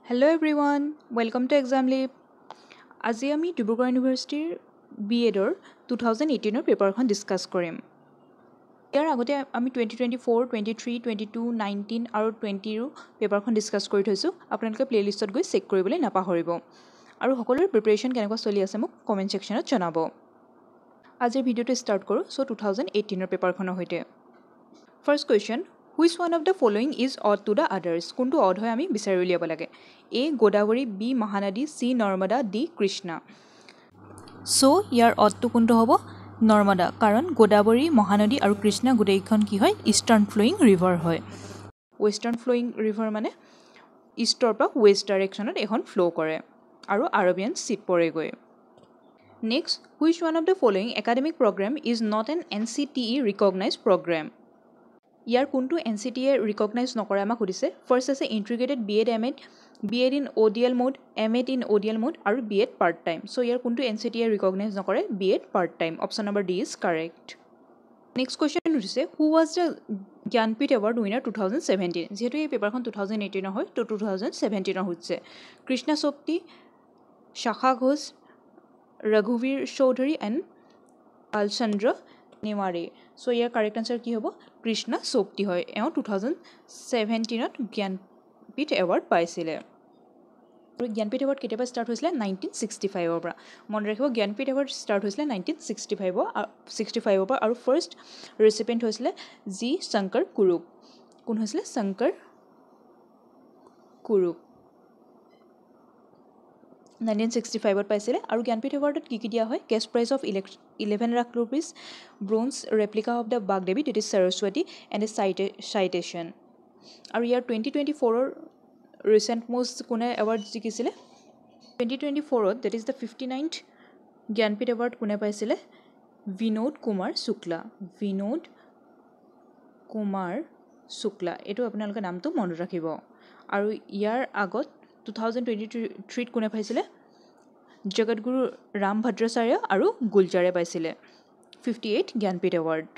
Hello everyone, welcome to ExamLab. আজি আমি ডিব্ৰুগড় ইউনিভাৰ্চিটিৰ BEdৰ 2018 পেপাৰখন ডিসকাস কৰিম। ইয়াৰ আগতে আমি 2024, 23, 22, 19 আৰু 20 ৰ পেপাৰখন ডিসকাস কৰি থৈছো। আপোনালোকে প্লেলিষ্টত গৈ চেক কৰিবলৈ নাপাহৰিব। আৰু সকলোৰে প্ৰিপাৰেচন কেনেকুৱা চলি আছে মোক কমেন্ট সেকশনত জনাব। আজিৰ ভিডিওটো ষ্টাৰ্ট কৰো সো 2018 ৰ পেপাৰখনৰ হৈতে। First question, which one of the following is odd to the others? কোনটো odd হয় আমি বিচাৰি উলিয়াব লাগে। A Godavari, B Mahanadi, C Narmada, D Krishna. So year odd টো কোনটো হ'ব নৰ্মদা, কাৰণ গোদাবৰী, মহানদী আৰু কৃষ্ণা গোটেইখন কি হয় ইষ্টাৰ্ণ ফ্লোয়িং ৰিভাৰ হয়। ওয়েষ্টাৰ্ণ ফ্লোয়িং ৰিভাৰ মানে ইষ্টৰ পৰা ওয়েষ্ট ডাইৰেকশ্যনত এখন ফ্লো কৰে আৰু আৰবিয়ান চিত পৰেগৈ। Next, which one of the following academic program is not an NCTE recognized program? ইয়াৰ কোনটো NCTE ৰিকগনাইজ নকৰে আমাক সুধিছে। ফাৰ্ষ্ট আছে integrated BEd MAd, BEd in ODL mode, MAd in ODL mode আৰু BEd part time. So ইয়াৰ কোনটো NCTE recognise নকৰে BEd part time. Option number D is correct. Next question সুধিছে, who was the Jnanpith award winner 2017? যেহেতু এই পেপাৰখন 2018 হয় তো 2017 হৈছে। কৃষ্ণা সোপ্তি, শাখা ঘোষ, ৰঘুবীৰ চৌধুৰী এণ্ড পালচন্দ্ৰ নেৱাৰে। সো ইয়াৰ কাৰেক্ট আনসাৰ কি হ'ব কৃষ্ণা সোপ্তি হয়। এওঁ 2017ত জ্ঞানপীঠ এৱাৰ্ড পাইছিলে। জ্ঞানপীঠ এৱাৰ্ড কেতিয়াবা ষ্টাৰ্ট হৈছিলে 1965ৰ পৰা। মনত ৰাখিব জ্ঞানপীঠ এৱাৰ্ড ষ্টাৰ্ট হৈছিলে 1965ৰ পৰা আৰু ফাৰ্ষ্ট ৰিচিপিয়েণ্ট হৈছিলে জি শংকৰ কুৰুপ। কোন হৈছিলে শংকৰ কুৰুপ 1965ত পাইছিলে। আৰু জ্ঞানপীঠ এৱাৰ্ডত কি দিয়া হয় cash prize of 11 lakh rupees, bronze replica of the Vagdevi that is Saraswati and a citation. আৰু ইয়াৰ 2024ৰ ৰিচেণ্ট মোষ্ট কোনে এৱাৰ্ড জিকিছিলে 2024ত that is the 59th Jnanpith award কোনে পাইছিলে বিনোদ কুমাৰ শুক্লা। বিনোদ কুমাৰ শুক্লা এইটো আপোনালোকে নামটো মনত ৰাখিব। আৰু ইয়াৰ আগত 2023ত কোনে পাইছিলে জগতগুৰু ৰাম ভদ্ৰাচাৰ্য আৰু গুলজাৰে পাইছিলে 58th Jnanpith award.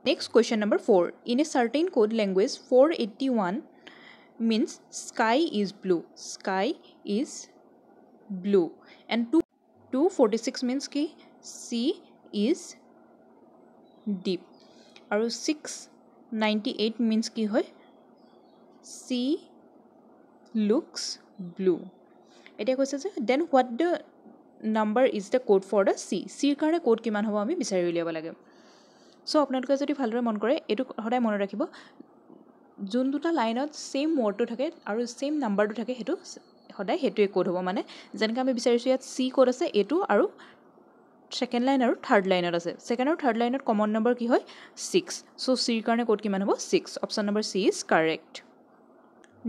Next question number 4. In a certain code language 481 means sky is blue. Sky is blue. And 246 means ki sea is deep. আৰু 698 means ki hoy sea looks blue. এতিয়া কৈছে যে then what the number is the code for the sea? C ৰ কাৰণে code কিমান হ'ব আমি বিচাৰি উলিয়াব লাগে। সো আপোনালোকে যদি ভালদৰে মন কৰে এইটো সদায় মনত ৰাখিব যোন দুটা লাইনত সেম ৱৰ্ডটো থাকে আৰু সেম নাম্বাৰটো থাকে হেতু সদায় হেতুৱে কোড হ'ব। মানে যেনেকৈ আমি বিচাৰিছো ইয়াত C কোড আছে এটো আৰু সেকেন্ড লাইন আৰু থাৰ্ড লাইনত আছে। সেকেন্ড আৰু থাৰ্ড লাইনত কমন নম্বৰ কি হয় 6। সো C ৰ কাৰণে কোড কিমান হ'ব 6। Option number C is correct.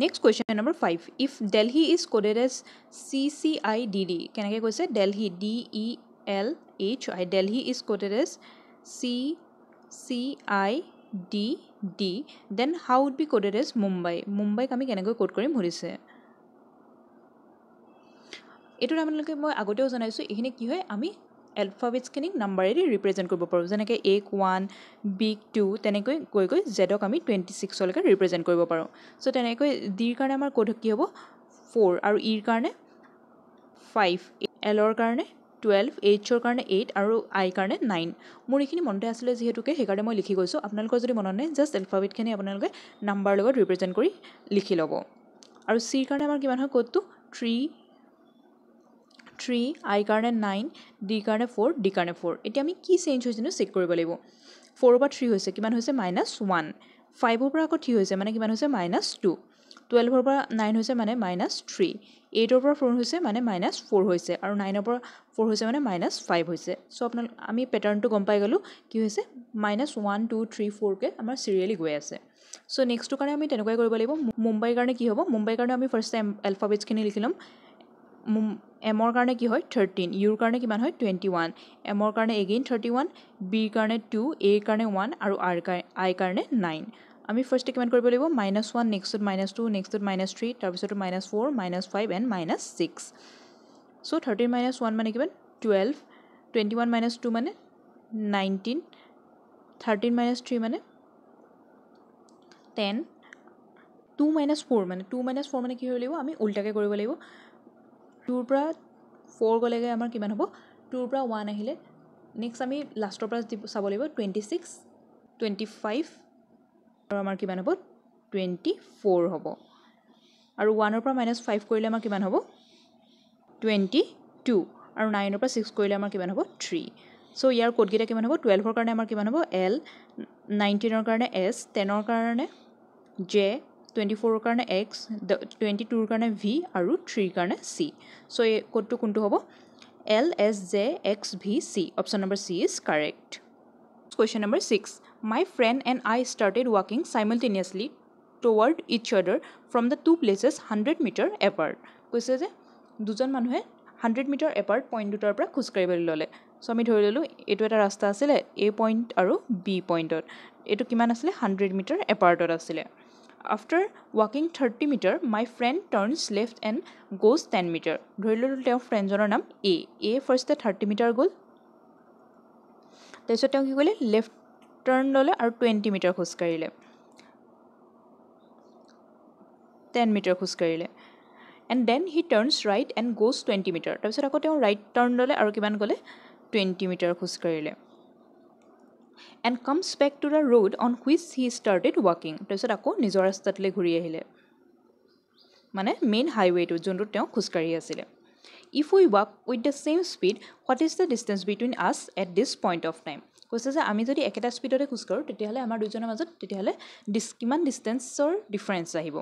Next question number 5. If Delhi is coded as CCIDD, কেনেকৈ কৈছে Delhi DELHI, Delhi is coded as CCIDD, then how would be coded as Mumbai? মুম্বাইক আমি কেনেকৈ code কৰিম সুধিছে। এইটোৰ আপোনালোকে মই আগতেও জনাইছো এইখিনি কি হয় আমি এলফাবেটছখিনিক নাম্বাৰেদি ৰিপ্ৰেজেণ্ট কৰিব পাৰোঁ। যেনেকৈ A 1 B 2 তেনেকৈ গৈ গৈ জেডক আমি 26লৈকে ৰিপ্ৰেজেণ্ট কৰিব পাৰোঁ। সো তেনেকৈ ডিৰ কাৰণে আমাৰ কোড কি হ'ব 4 আৰু ইৰ কাৰণে 5, এলৰ কাৰণে 12, এইচৰ কাৰণে 8 আৰু আইৰ কাৰণে 9। মোৰ এইখিনি মনতে আছিলে যিহেতুকে সেইকাৰণে মই লিখি গৈছোঁ। আপোনালোকৰ যদি মনত নাই জাষ্ট এলফাবেটখিনি আপোনালোকে নাম্বাৰ লগত ৰিপ্ৰেজেণ্ট কৰি লিখি ল'ব। আৰু চিৰ কাৰণে আমাৰ কিমান হয় কোডটো 3, আইৰ কাৰণে 9, ডিৰ কাৰণে 4, ডিৰ কাৰণে 4। এতিয়া আমি কি চেঞ্জ হৈছে নো চেক কৰিব লাগিব। 4ৰ পৰা 3 হৈছে কিমান হৈছে -1, 5ৰ পৰা আকৌ 3 হৈছে মানে কিমান হৈছে -2, 12ৰ পৰা 9 হৈছে মানে -3, 8ৰ পৰা 4 হৈছে মানে -4 হৈছে আৰু 9ৰ পৰা 4 হৈছে মানে -5 হৈছে। সো আমি পেটাৰ্নটো গম পাই গ'লো কি হৈছে -1 2 3 4 কে আমাৰ সিৰিয়ালি গৈ আছে। সো নেক্সটটো কাৰণে আমি তেনেকৈ কৰিব লাগিব। মুম্বাইৰ কাৰণে কি হ'ব মুম্বাইৰ কাৰণে আমি ফাৰ্ষ্ট টাইম এলফাবেটছখিনি লিখি ল'ম। এমৰ কাৰণে কি হয় 13, ইউৰ কাৰণে কিমান হয় 21, এমৰ কাৰণে এগেইন 31, বিৰ কাৰণে 2, এৰ কাৰণে 1 আৰু আইৰ কাৰণে 9। আমি ফাৰ্ষ্টে কিমান কৰিব লাগিব -1, নেক্সটত -2, নেক্সটত -3, তাৰপিছত -4, -5 এণ্ড -6। সো 13 - 1 মানে কিমান 12, 21 - 2 মানে 19, 13 - 3 মানে 10 2 - 4 মানে 2 - 4 মানে কি হৈ লাগিব আমি উল্টাকৈ কৰিব লাগিব 2 পৰা 4 গ'লেগৈ আমাৰ কিমান হ'ব 2 পৰা 1 আহিলে নেক্সট আমি লাষ্টৰ পৰা চাব লাগিব 26 25 আৰু আমাৰ কিমান হ'ব 24 হ'ব আৰু 1 পৰা -5 কৰিলে আমাৰ কিমান হ'ব 22 আৰু 9 পৰা 6 কৰিলে আমাৰ কিমান হ'ব 3 সো ইয়াৰ কোডকেইটা কিমান হ'ব 12 কাৰণে আমাৰ কিমান হ'ব L 19 কাৰণে S 10 কাৰণে J 24 কাৰণে X 22 কাৰণে V আৰু 3 কাৰণে C সো এই কোডটো কোনটো হ'ব L S J X V C option number C is correct question number 6 my friend and I started walking simultaneously toward each other from the two places 100 meter apart কৈছে যে দুজন মানুহে 100 metre apart point দুটাৰ পৰা খোজ কাঢ়িবলৈ ল'লে so আমি ধৰি ললোঁ এইটো এটা ৰাস্তা আছিলে A পইণ্ট আৰু B পইণ্টত এইটো কিমান আছিলে 100 মিটাৰ এপাৰ্টত আছিলে after walking 30 meter my friend turns left and goes 10 meter ধৰি ললোঁ তেওঁৰ ফ্ৰেণ্ডজনৰ নাম A ফাৰ্ষ্টে 30 মিটাৰ গ'ল তাৰপিছত তেওঁ কি কৰিলে লেফ্ট টাৰ্ণ ল'লে আৰু 20 মিটাৰ খোজ কাঢ়িলে 10 মিটাৰ খোজ কাঢ়িলে and then he turns right and goes 20 meter তাৰপিছত আকৌ তেওঁ ৰাইট টাৰ্ণ ল'লে আৰু কিমান গ'লে 20 মিটাৰ খোজ কাঢ়িলে and comes back to the road on which he started walking তাৰপিছত আকৌ নিজৰ ৰাস্তাটোলৈ ঘূৰি আহিলে মানে মেইন হাইৱেটো যোনটো তেওঁ খোজ কাঢ়ি আছিলে if we walk with the same speed what is the distance between us at this point of time কৈছে যে আমি যদি একেটা স্পীডতে খোজ কাঢ়ো তেতিয়াহ'লে আমাৰ দুজনৰ মাজত তেতিয়াহ'লে কিমান ডিষ্টেন্সৰ ডিফাৰেন্স আহিব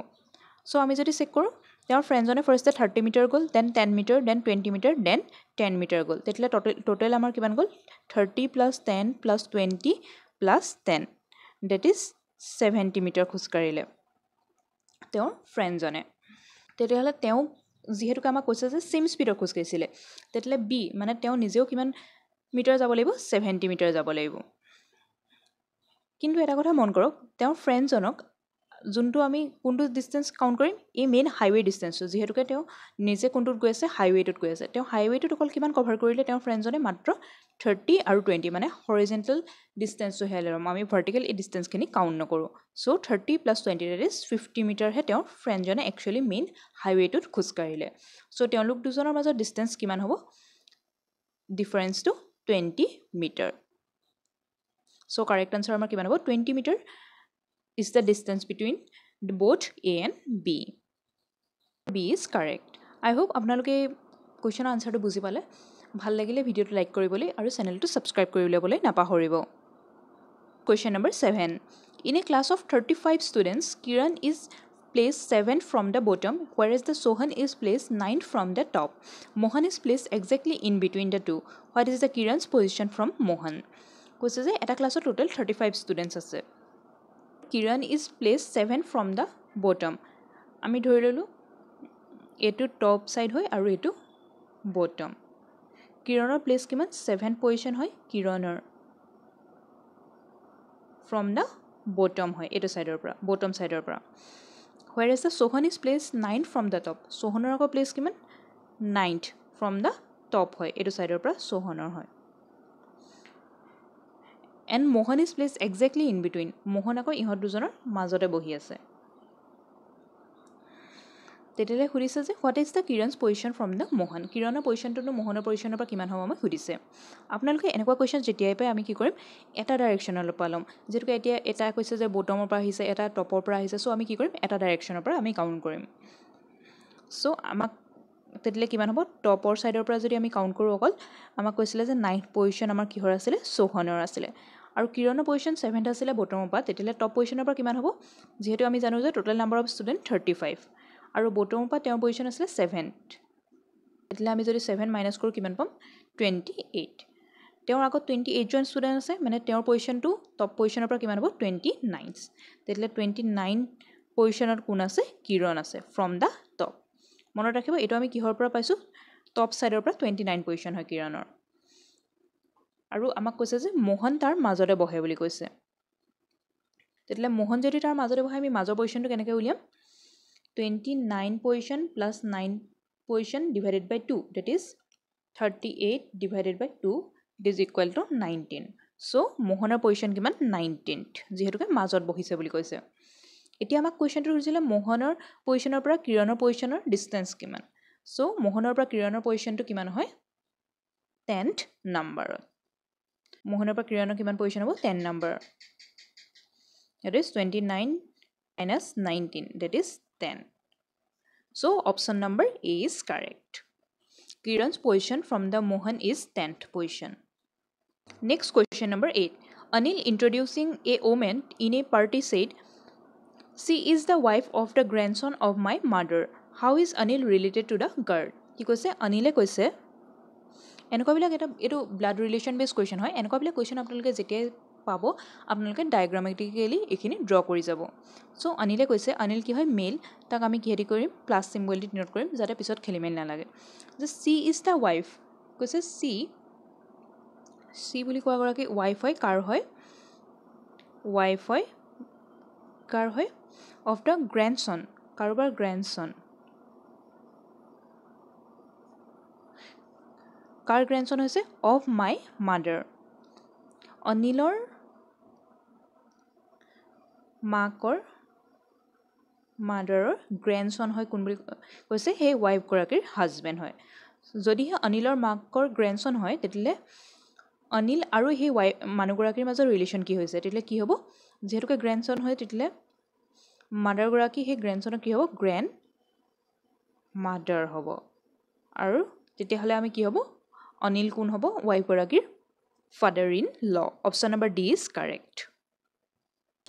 সো আমি যদি চেক কৰোঁ তেওঁৰ ফ্ৰেণ্ডজনে ফাৰ্ষ্টে 30 মিটাৰ গ'ল then 10 metre then 20 metre then 10 metre গ'ল তেতিয়াহ'লে টোটেল আমাৰ কিমান গ'ল 30 + 10 + 20 + 10 ডেট ইজ 70 মিটাৰ খোজ কাঢ়িলে তেওঁৰ ফ্ৰেণ্ডজনে তেতিয়াহ'লে তেওঁ যিহেতুকে আমাক কৈছে যে চেম স্পীডত খোজ কাঢ়িছিলে তেতিয়াহ'লে বি মানে তেওঁ নিজেও কিমান মিটাৰ যাব লাগিব 70 মিটাৰ যাব লাগিব কিন্তু এটা কথা মন কৰক তেওঁৰ ফ্ৰেণ্ডজনক যোনটো আমি কোনটো ডিষ্টেন্স কাউণ্ট কৰিম এই মেইন হাইৱে ডিষ্টেন্সটো যিহেতুকে তেওঁ নিজে কোনটোত গৈ আছে হাইৱেটোত গৈ আছে তেওঁ হাইৱেটোত অকল কিমান কভাৰ কৰিলে তেওঁৰ ফ্ৰেণ্ডজনে মাত্ৰ 30 আৰু 20 মানে হৰিজেণ্টেল ডিষ্টেন্সটো হে ল'ম আমি ভাৰ্টিকেল এই ডিষ্টেন্সখিনি কাউণ্ট নকৰোঁ সো 30 + 20 ডেট ইজ 50 মিটাৰহে তেওঁৰ ফ্ৰেণ্ডজনে একচুৱেলি মেইন হাইৱেটোত খোজ কাঢ়িলে সো তেওঁলোক দুজনৰ মাজত ডিষ্টেন্স কিমান হ'ব ডিফাৰেন্সটো 20 মিটাৰ সো কাৰেক্ট আনচাৰ আমাৰ কিমান হ'ব 20 metre is the distance between both A and B. B is correct. I hope আপোনালোকে question answerটো বুজি পালে ভাল লাগিলে ভিডিঅ'টো লাইক কৰিবলৈ আৰু চেনেলটো ছাবস্ক্ৰাইব কৰি ল'বলৈ নাপাহৰিব question number 7 in a class of 35 students Kiran is placed 7 from the bottom whereas the Sohan is placed 9 from the top Mohan is placed exactly in between the two what is the Kiran's position from Mohan কৈছে যে এটা ক্লাছত total 35 students আছে Kiran is placed 7 from the bottom আমি ধৰি ললোঁ এইটো top side হয় আৰু এইটো বটম কিৰণৰ প্লেস কিমান 7 পজিশন হয় কিৰণৰ from the bottom হয় এইটো সাইডৰ পৰা bottom সাইডৰ পৰা whereas the Sohan is placed 9 from the top Sohanৰ আকৌ প্লেস কিমান 9th from the top হয় এইটো সাইডৰ পৰা Sohanৰ হয় and Mohan is placed exactly in between Mohan আকৌ ইহত দুজনৰ মাজতে বহি আছে তেতিয়ালে খুৰিছে যে what is the Kiran's position from the Mohan কিৰণৰ পজিশনটো মোহনৰ পজিশনৰ পৰা কিমান হ'ব আমাক খুৰিছে আপোনালোকে এনেকুৱা কোৱেশ্চন যেতিয়াই পাই আমি কি কৰিম এটা ডাইৰেকচনলৈ পালম যেতুকে এতিয়া এটা কৈছে যে বটমৰ পৰা আহিছে এটা টপৰ পৰা আহিছে সো আমি কি কৰিম এটা ডাইৰেকচনৰ পৰা আমি কাউন্ট কৰিম সো আমাক তেতিয়ালে কিমান হ'ব টপৰ সাইডৰ পৰা যদি আমি কাউন্ট কৰো অকল আমাক কৈছিলে যে 9th পজিশন আমাৰ কিহৰ আছিলে সোহনৰ আছিলে আৰু কিৰণৰ পজিশন 7th আছিলে বটমৰ পৰা তেতিয়ালে টপ পজিশনৰ পৰা কিমান হ'ব যেহেতু আমি জানো যে টোটাল নাম্বাৰ অফ ষ্টুডেন্ট 35 আৰু বটমৰ পৰা তেওঁৰ পজিশন আছিলে 7th তেতিয়ালে আমি যদি 7 মাইনাস কৰো কিমান পাম 28 তেওঁৰ আগত 28 জন ষ্টুডেন্ট আছে মানে তেওঁৰ পজিশনটো টপ পজিশনৰ পৰা কিমান হ'ব 29 তেতিয়ালে 29 পজিশনত কোন আছে কিৰণ আছে ফ্ৰম দা টপ মনত ৰাখিব এটো আমি কিহৰ পৰা পাইছো টপ সাইডৰ পৰা 29 পজিশন হয় কিৰণৰ আৰু আমাক কৈছে যে মোহন তাৰ মাজতে বহে বুলি কৈছে তেতিয়ালে মোহন যদি তাৰ মাজতে বহে আমি মাজৰ পজিশনটো কেনেকৈ উলিয়াম 29 position plus 9 position divided by 2 that is 38 divided by 2 it is equal to 19 so mohonar position kiman 19th যেহেতুকে মাজত বহিছে বুলি কৈছে এতিয়া আমাক কুৱেশ্যনটো সুধিছিলে মোহনৰ পজিশ্যনৰ পৰা কিৰণৰ পজিশ্যনৰ ডিষ্টেঞ্চ কিমান চ' মোহনৰ পৰা কিৰণৰ পজিশ্যনটো কিমান হয় 10th নাম্বাৰত মোহনৰ পৰা কিৰণৰ কিমান পজিশ্যন হ'ব 10 number that is 29 minus 19 that is 10 so option number A is correct Kiran's position from the Mohan is 10th position next question number 8 Anil introducing a woman in a party said She is the wife of the grandson of my mother. How is Anil related to the girl? কি কৈছে অনিলে কৈছে এনেকুৱাবিলাক এইটো blood relation বেছ question হয় এনেকুৱাবিলাক question আপোনালোকে যেতিয়াই পাব আপোনালোকে ডায়েগ্ৰামেটিকেলি এইখিনি ড্ৰ কৰি যাব চ' অনিলে কৈছে অনিল কি হয় মেল তাক আমি কিহেদি কৰিম প্লাছ চিম্বল দি ডিন'ট কৰিম যাতে পিছত খেলি মেলি নালাগে যে চি ইজ দ্য ৱাইফ কৈছে চি বুলি কোৱাগৰাকী ৱাইফ হয় কাৰ হয় ৱাইফ হয় কাৰ হয় of the grandson কাৰোবাৰ grandson কাৰ grandson হৈছে of my mother অনিলৰ মাকৰ মাদাৰৰ grandson হয় কোন বুলি কৈছে সেই ৱাইফ গৰাকীৰ হাজবেণ্ড হয় যদিহে অনিলৰ মাকৰ grandson হয় তেতিয়ালে অনিল আৰু সেই মানুহগৰাকীৰ মাজৰ ৰিলেশ্যন কি হৈছে তেতিয়ালে কি হ'ব যেহেতুকে grandson হয় তেতিয়ালে মাদাৰ গৰাকী সেই গ্ৰেণ্ডছনৰ কি হ'ব গ্ৰেণ্ড মাদাৰ হ'ব আৰু তেতিয়াহ'লে আমি কি হ'ব অনিল কোন হ'ব ৱাইফ গৰাকীৰ father in law option number D is correct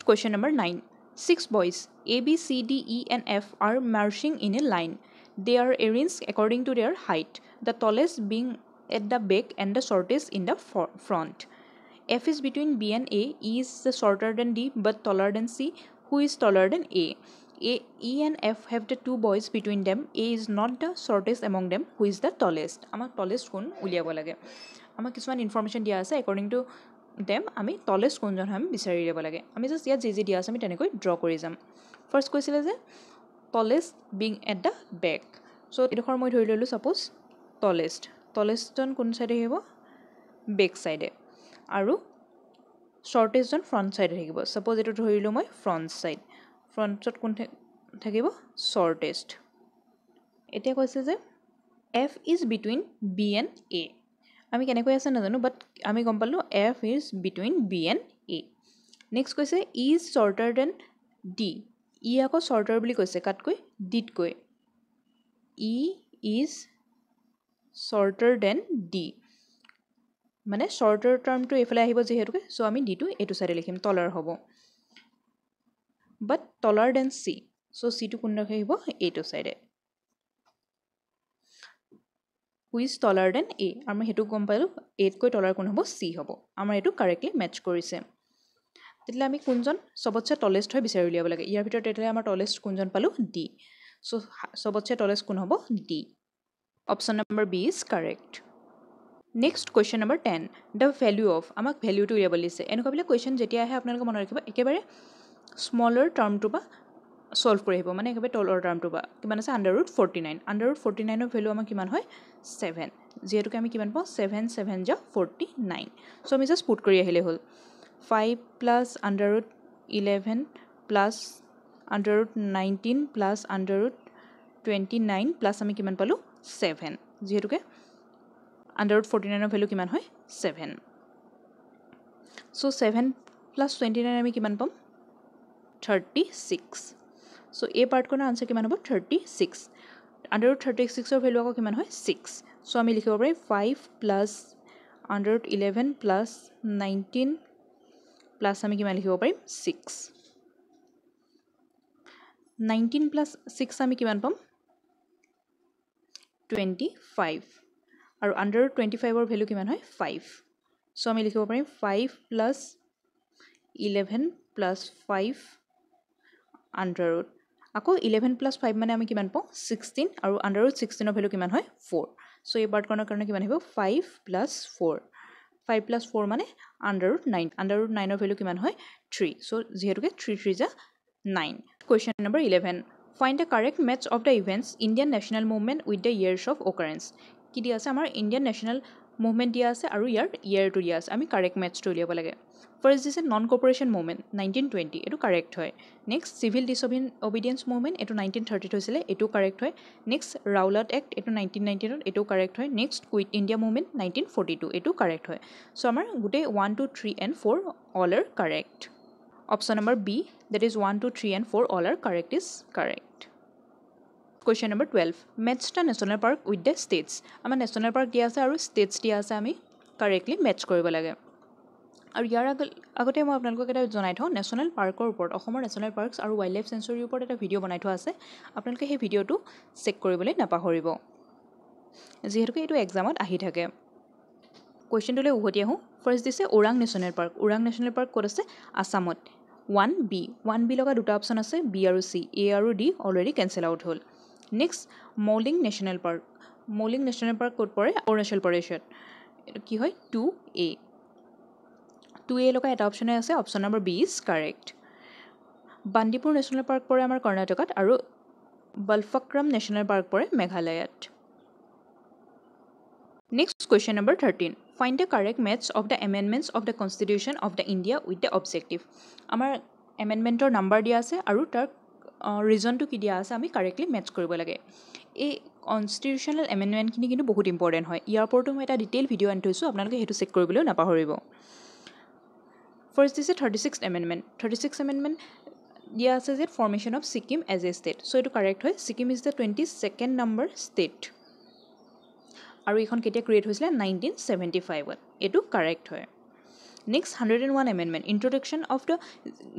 question number 9 6 boys A B C D E and F are marching in a line they are arranged according to their height the tallest being at the back and the shortest in the front F is between B and A E is shorter than D but taller than C Who is taller than A? E and F have the two boys between them. A is not the shortest among them. Who is the tallest? আমাক tallest কোন উলিয়াব লাগে আমাক কিছুমান information দিয়া আছে according to them আমি tallest কোনজন হয় আমি বিচাৰি দিব লাগে আমি জাষ্ট ইয়াত যি দিয়া আছে আমি তেনেকৈ ড্ৰ কৰি যাম ফাৰ্ষ্ট কৈছিলে যে tallest being at the back so এইডোখৰ মই ধৰি ললোঁ suppose tallestজন কোন চাইডে আহিব বেক চাইডে আৰু shortest জন front side থাকিব suppose এটো ধৰিলো মই front side frontত কোন থাকিব shortest এতিয়া কৈছে যে F is between B and A আমি কেনেকৈ আছে নাজানো বাট আমি গম পালো F is between B and A next কৈছে E is shorter than D E আকৌ shorter বুলি কৈছে কাটকৈ D তকৈ E is shorter than D মানে shorter termটো এফালে আহিব যেহেতুকে সো আমি d টো এটো সাইডে লিখিম taller হ'ব but taller than c so c টো কোন ৰাখে আহিব এটো সাইডে who is taller than a আমি হেতু গম পালো a তকৈ taller কোন হ'ব c হ'ব আমাৰ এটো কাৰেক্টলি ম্যাচ কৰিছে তেতিয়ালে আমি কোনজন সবতছে tallest হয় বিচাৰি উলিয়াব লাগে ইয়াৰ ভিতৰত তেতিয়ালে আমাৰ tallest কোনজন পালো d so সবতছে tallest কোন হ'ব d option number b is correct Next question number 10 the value of আমাক value টো উলিয়াব দিছে এনেকুৱাবিলাক question যেতিয়া আহে আপোনালোকে মনত ৰাখিব একেবাৰে smaller term টো বা solve কৰি আহিব মানে একেবাৰে taller term টো বা কিমান আছে √49 ৰ value আমাৰ কিমান হয় 7 যেহেতুকে আমি কিমান পাওঁ 7 7 যা 49 so আমি just put কৰি আহিলে হ'ল 5 plus √11 plus √19 plus √29 plus আমি কিমান পালো 7 যেহেতুকে √49 ৰ ভ্যালু কিমান হয় 7 so 7 plus 29 আমি কিমান পাম 36 so a part কোনৰ আনসাৰ কিমান হ'ব 36 √36 ৰ ভ্যালু আকৌ কিমান হয় 6 so আমি লিখিব পাৰি 5 plus √11 plus 19 plus আমি কিমান লিখিব পাৰিম 6 19 plus 6 আমি কিমান পাম 25 আৰু √25 ৰ ভ্যালু কিমান হয় 5 সো আমি লিখিব পাৰিম 5 plus 11 plus 5 under আকৌ 11 plus 5 মানে আমি কিমান পাওঁ 16 আৰু √16 ৰ ভ্যালু কিমান হয় 4 সো এই পাৰ্ট কোনৰ কাৰণে কিমান আহিব 5 plus 4 5 plus 4 মানে √9 ৰ ভ্যালু কিমান হয় 3 সো যেহেতুকে 3 3 যা 9 question number 11 find the correct match of the events Indian national movement with the years of occurrence কি দিয়া আছে আমাৰ ইন্ডিয়ান ন্যাশনাল মুভমেণ্ট দিয়া আছে আৰু ইয়াৰ ইয়েৰটো দিয়া আছে আমি কাৰেক্ট মেথছটো উলিয়াব লাগে ফাৰ্ষ্ট দিছে নন কৰ্পৰেশ্যন মুভমেণ্ট 1920 এইটো কাৰেক্ট হয় নেক্সট চিভিল ডিছঅবিডিয়েঞ্চ মুভমেণ্ট এইটো 1930 হৈছিলে এইটো কাৰেক্ট হয় নেক্সট ৰাউলাট এক্ট এইটো 1919 এইটো কাৰেক্ট হয় নেক্সট কুইট ইণ্ডিয়া মুভমেণ্ট 1942 এইটো কাৰেক্ট হয় চ' আমাৰ গোটেই 1 2 3 and 4 all are correct option number B that is 1 2 3 and 4 all are correct is correct question number 12 match the national park with the states আমাৰ national park দিয়া আছে আৰু states দিয়া আছে আমি correctly match কৰিব লাগে আৰু ইয়াৰ আগতে মই আপোনালোকক এটা জনাই থওঁ নেশ্যনেল পাৰ্কৰ ওপৰত অসমৰ নেশ্যনেল পাৰ্কছ আৰু ৱাইল্ড লাইফ চেঞ্চুৰীৰ ওপৰত এটা ভিডিঅ' বনাই থোৱা আছে আপোনালোকে সেই ভিডিঅ'টো চেক কৰিবলৈ নাপাহৰিব যিহেতুকে এইটো এক্সামত আহি থাকে কুৱেশ্যনটোলৈ উভতি আহোঁ ফাৰ্ষ্ট দিছে ওৰাং নেশ্যনেল পাৰ্ক ক'ত আছে আছামত 1B লগা দুটা অপশ্যন আছে B আৰু C A আৰু D অলৰেডি কেঞ্চেল আউট হ'ল নেক্সট মৌলিং নেশ্যনেল পাৰ্ক ক'ত পৰে অৰুণাচল প্ৰদেশত এইটো কি হয় 2A 2A লগা এটা অপশ্যনে আছে option number B is correct Bandipur national park পৰে আমাৰ কৰ্ণাটকত আৰু বলফাক্ৰম নেশ্যনেল পাৰ্ক পৰে মেঘালয়ত next question number 13 find the correct matches of the amendments of the constitution of the India with the objective আমাৰ এমেণ্ডমেণ্টৰ নাম্বাৰ দিয়া আছে আৰু তাৰ ৰিজনটো কি দিয়া আছে আমি কাৰেক্টলি মেথছ কৰিব লাগে এই কনষ্টিটিউশ্যনেল এমেণ্ডমেণ্টখিনি কিন্তু বহুত ইম্পৰ্টেণ্ট হয় ইয়াৰ ওপৰতো মই এটা ডিটেইল ভিডিঅ' আনি থৈছোঁ আপোনালোকে সেইটো চেক কৰিবলৈও নাপাহৰিব ফাৰ্ষ্ট দিছে 36th এমেণ্ডমেণ্ট দিয়া আছে যে formation of Sikkim as a state চ' এইটো কাৰেক্ট হয় Sikkim is the 22nd number state আৰু এইখন কেতিয়া ক্ৰিয়েট হৈছিলে 1975ত এইটো কাৰেক্ট হয় next 101 amendment introduction of the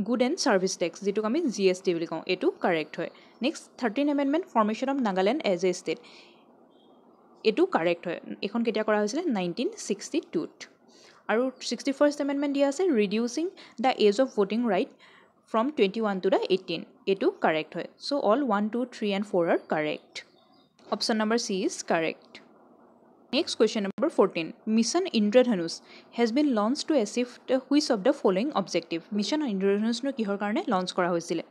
good and service tax যিটোক আমি GST বুলি কওঁ এইটো কাৰেক্ট হয় next 13 amendment formation of Nagaland as a state এইটো কাৰেক্ট হয় এইখন কেতিয়া কৰা হৈছিলে 1962ত আৰু 61st এমেণ্ডমেণ্ট দিয়া আছে reducing the age of voting right from 21 to the 18 এইটো কাৰেক্ট হয় so' all 1 2 3 and 4 are correct option number C is correct next question number 14 mission Indradhanush has been launched to achieve the which of the following objective mission Indradhanush no kihor karone launch kora hoisile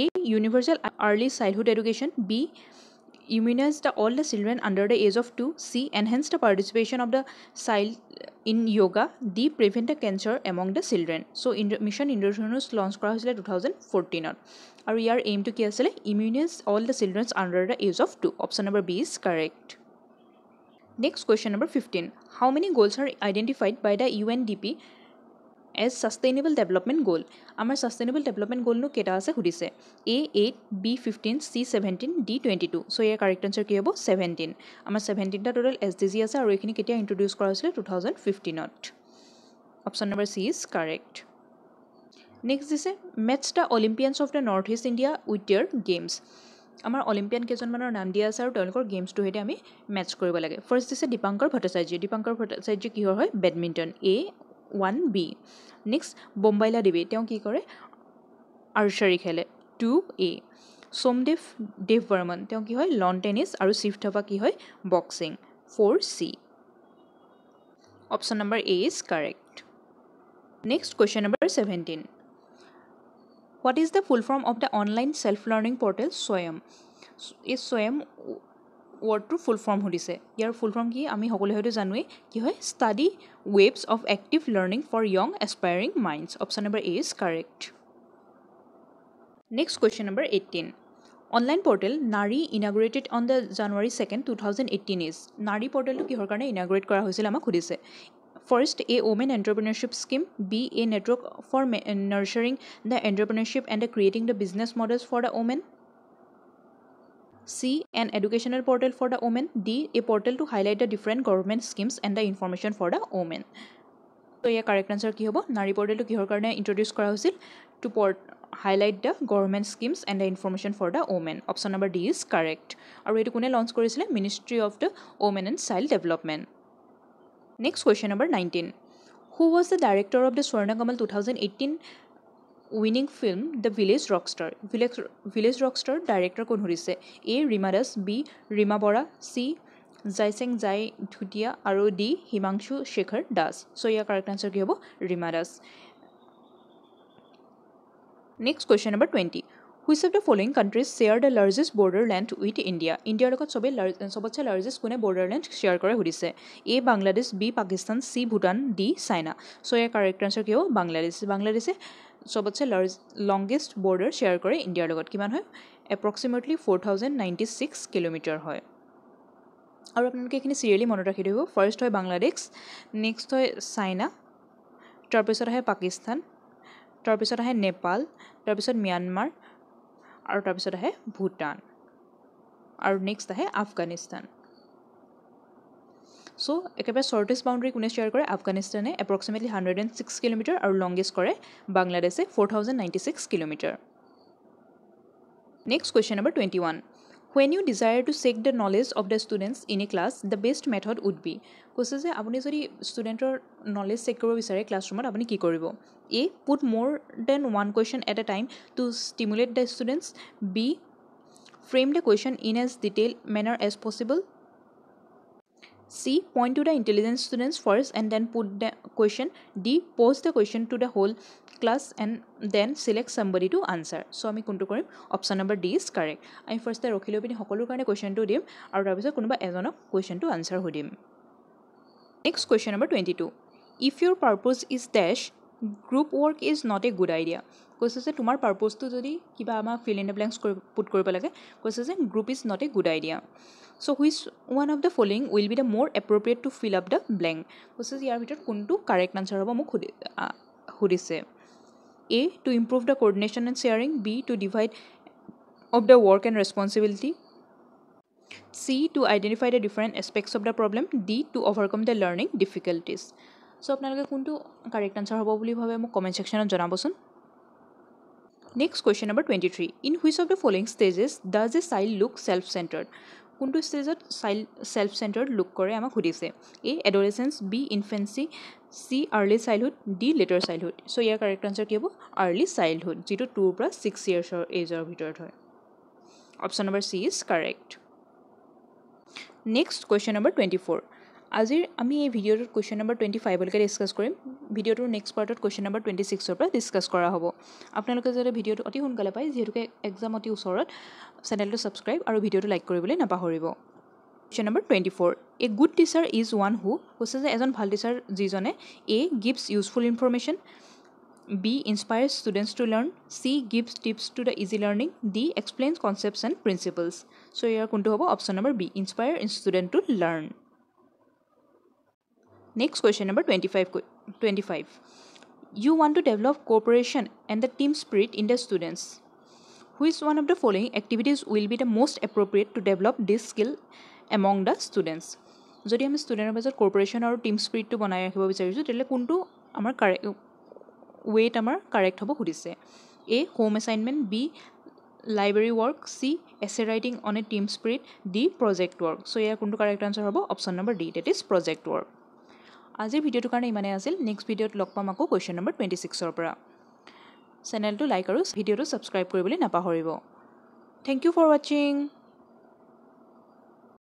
A universal early childhood education B immunize all the children under the age of 2 C enhance the participation of the child in yoga D prevent the cancer among the children so mission Indradhanush launch kora hoisile 2014 ত আৰু ইয়াৰ aim to কি আছিল immunize all the children under the age of 2 option number B is correct next question number 15 how many goals are identified by the UNDP as sustainable development goal আমাৰ sustainable development goal নো কেটা আছে সুধিছে A8 B15 C17 D22 so ইয়াৰ correct answer কি হ'ব 17 আমাৰ 17টা total SDG আছে আৰু এইখিনি কেতিয়া introduce কৰা হৈছিল 2015 ত option number C is correct next দিছে match the Olympians of the Northeast India with their games আমাৰ অলিম্পিয়ান কেইজনমানৰ নাম দিয়া আছে আৰু তেওঁলোকৰ গেমছটো হেতে আমি মেচ কৰিব লাগে ফাৰ্ষ্ট দিছে দীপাংকৰ ভট্টাচাৰ্য কিহৰ হয় বেডমিণ্টন A1B নেক্সট বোম্বাইলা দেৱী তেওঁ কি কৰে আৰ্চাৰী খেলে 2A সোমদেৱ বৰ্মন তেওঁ কি হয় লন টেনিছ আৰু শিৱ থাপা কি হয় boxing 4C option number A is correct next question number 17 What is the full form of the online self-learning portal Swayam? Is Swayam word to full form hodise? Your full form ki ami hokole hoyto janui ki hoy study waves of active learning for young aspiring minds. Option number A is correct. Next question number 18. Online portal Nari inaugurated on the January 2nd, 2018 is Nari portal to kihor karone inaugurate kora hoisile ama khudise. First, a women entrepreneurship scheme. B, a network for nurturing the entrepreneurship and creating the business models for the women. C, an educational portal for the women. D, a portal to highlight the different government schemes and the information for the women. So, yeah, correct answer ki hobo. Nari portal to kihor karone introduce kora hoisil to highlight the government schemes and the information for the women. Option number D is correct. Aru etu kone launch korisile Ministry of the Women and Child Development. Next question number 19. Who was the director of the Swarna Kamal 2018 winning film The Village Rockstar? Village Rockstar director kon horise A. Rima Das B. Rima Bora C. Jaiseng Jai Dhutia aru D. Himangshu Shekhar Das. So your correct answer ki hobo Rima Das. Next question number 20. Which of the following countries share the largest borderland with India? Indiaৰ লগত সবতছে largest কোনে borderland share কৰে সুধিছে। A Bangladesh, B Pakistan, C Bhutan, D China. So ইয়াৰ correct answer কি হ'ব? বাংলাদেশ। বাংলাদেশে সবতছে longest border share কৰে ইণ্ডিয়াৰ লগত। কিমান হয়? এপ্ৰক্সিমেটলি 4096 কিলোমিটাৰ হয়। আৰু আপোনালোকে এইখিনি চিৰিয়েলি মনত ৰাখি দিব। ফাৰ্ষ্ট হয় বাংলাদেশ, নেক্সট হয় চাইনা, তাৰপিছত আহে পাকিস্তান, তাৰপিছত আহে নেপাল, তাৰপিছত ম্যানমাৰ, আৰু তাৰপিছত আহে ভূটান, আৰু নেক্সট আহে আফগানিস্তান। সো একেবাৰে শ্বৰ্টেষ্ট বাউণ্ডাৰী কোনে শ্বেয়াৰ কৰে? আফগানিস্তানে এপ্ৰক্সিমেটলি 106 কিলোমিটাৰ, আৰু লংগেষ্ট কৰে বাংলাদেশে 4096 kilometre. Next question number 21. When you desire to check the knowledge of the students in a class, the best method would be. কৈছে যে আপুনি যদি ষ্টুডেণ্টৰ নলেজ চেক কৰিব বিচাৰে ক্লাছৰুমত আপুনি কি কৰিব? A. Put more than one question at a time to stimulate the students. B. Frame the question in as detailed manner as possible. C. Point to the intelligent students first and then put the question. D. Pose the question to the whole class and then select somebody to answer. So আমি কোনটো কৰিম? Option number D is correct. আমি ফাৰ্ষ্টে ৰখি লৈ পিনি সকলোৰ কাৰণে কুৱেশ্যনটো দিম আৰু তাৰপিছত কোনোবা এজনক কুৱেশ্যনটো আনচাৰ সুধিম। Next question number 22. If your purpose is dash, group work is not a good idea. কৈছে যে তোমাৰ পাৰ্পজটো যদি কিবা আমাৰ fill in the blanks put কৰিব লাগে, কৈছে যে group is not a good idea. So which one of the following will be the more appropriate to fill up the blank? কৈছে যে ইয়াৰ ভিতৰত কোনটো কাৰেক্ট আনচাৰ হ'ব মোক সুধিছে। A. To improve the coordination and sharing. B. To divide of the work and responsibility. C. To identify the different aspects of the problem. D. To overcome the learning difficulties. So আপোনালোকে কোনটো correct answer হ'ব বুলি ভাবে মোক comment ছেকশ্যনত জনাবচোন। Next question number 23. In which of the following stages does a child look self-centered? কোনটো ষ্টেজত child self centred look কৰে আমাক সুধিছে। A. Adolescence. B. Infancy. C. Early childhood. D. Later childhood. So year correct answer কি হ'ব? Early childhood, যিটো 2 পৰা 6 yearsৰ এজৰ ভিতৰত হয়। Option number C is correct. Next question number 24. আজিৰ আমি এই ভিডিঅ'টোত কুৱেশ্যন নম্বৰ 25লৈকে ডিছকাছ কৰিম। ভিডিঅ'টোৰ নেক্সট পাৰ্টত কুৱেশ্যন নম্বৰ 26ৰ পৰা ডিছকাছ কৰা হ'ব। আপোনালোকে যাতে ভিডিঅ'টো অতি সোনকালে পায়, যিহেতুকে এক্সাম অতি ওচৰত, চেনেলটো ছাবস্ক্ৰাইব আৰু ভিডিঅ'টো লাইক কৰিবলৈ নাপাহৰিব। Question number 24. A good teacher is one who, কৈছে যে এজন ভাল টিচাৰ যিজনে A. Gives useful information. B. Inspires students to learn. C. Gives tips to the easy learning. D. Explains concepts and principles. So ইয়াৰ কোনটো হ'ব? Option number B. Inspire student to learn. Next question number 25. You want to develop cooperation and the team spirit in the students. Which one of the following activities will be the most appropriate to develop this skill among the students? যদি আমি ষ্টুডেণ্টৰ মাজত corporation আৰু team স্পিৰিটটো বনাই ৰাখিব বিচাৰিছোঁ, তেতিয়াহ'লে কোনটো আমাৰ ৱেইট আমাৰ কাৰেক্ট হ'ব সুধিছে। A. Home assignment. B. Library work. C. Essay writing on a team spirit. D. Project work. So ইয়াৰ কোনটো কাৰেক্ট আনচাৰ হ'ব? Option number D, that is project work. আজিৰ ভিডিঅ'টোৰ কাৰণে ইমানেই আছিল। নেক্সট ভিডিঅ'ত লগ পাম আকৌ কুৱেশ্যন নম্বৰ 26ৰ পৰা। চেনেলটো লাইক আৰু ভিডিঅ'টো ছাবস্ক্ৰাইব কৰিবলৈ নাপাহৰিব। থেংক ইউ ফৰ ৱাচিং।